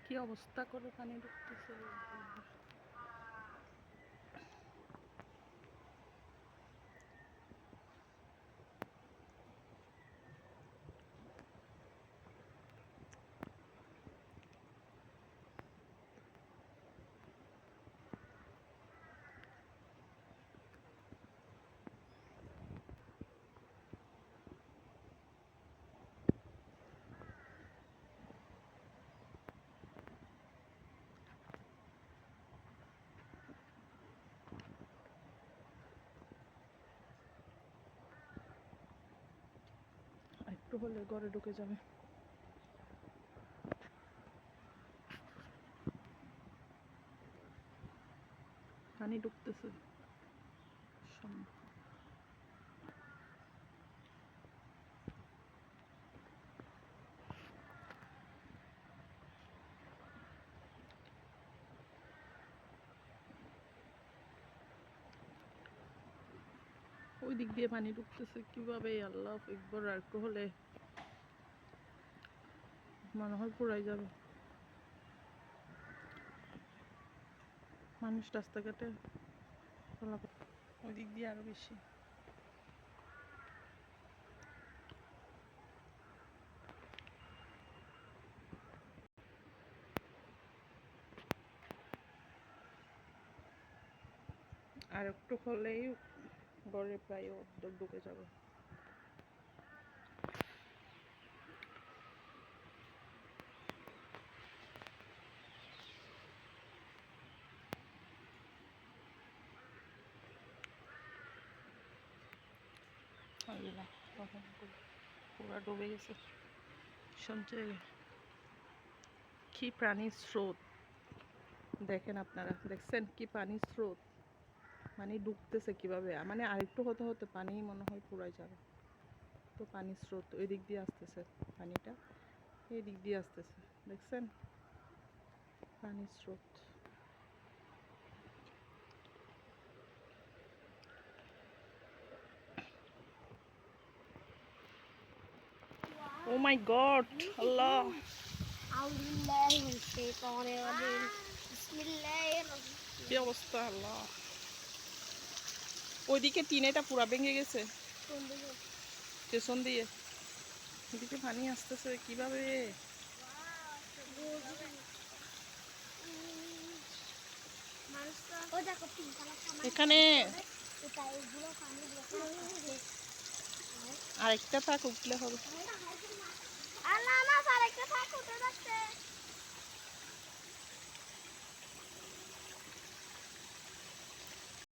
কি অবস্থা করে পানি ঢুকতেছে। একটু হলে ঘরে ঢুকে যাবে। পানি ঢুকতেছে। ওই দিক দিয়ে পানি ঢুকতেছে কিভাবে, আল্লাহ একবার আর একটু হলে মনে হয় পুরাই যাবে। মানুষ রাস্তাঘাটে ওই দিক দিয়ে আরো বেশি। আর একটু হলেই ঘরে প্রায় অর্ধেক ঢুকে যাবে। আল্লাহ, পুরা ডুবে গেছে। শুনছে কি প্রাণীর স্রোত, দেখেন আপনারা দেখছেন কি পানির স্রোত, মানে ডুবতেছে কিভাবে, মানে আরেকটু হতে হতে পানি মনে হয় পুরাই যাবে। তো পানির স্রোত ওই দিক দিয়ে আসতেছে, পানিটা এই দিক দিয়ে আসতেছে, দেখছেন পানির স্রোত। ও মাই গড, আল্লাহ, কি অবস্থা, আল্লাহ। ওইদিকে টিনেটা পুরা ভেঙে গেছে, পেছন দিয়ে এদিকে পানি আসতেছে কিভাবে। এখানে আরেকটা থাক, উঠলে হবে।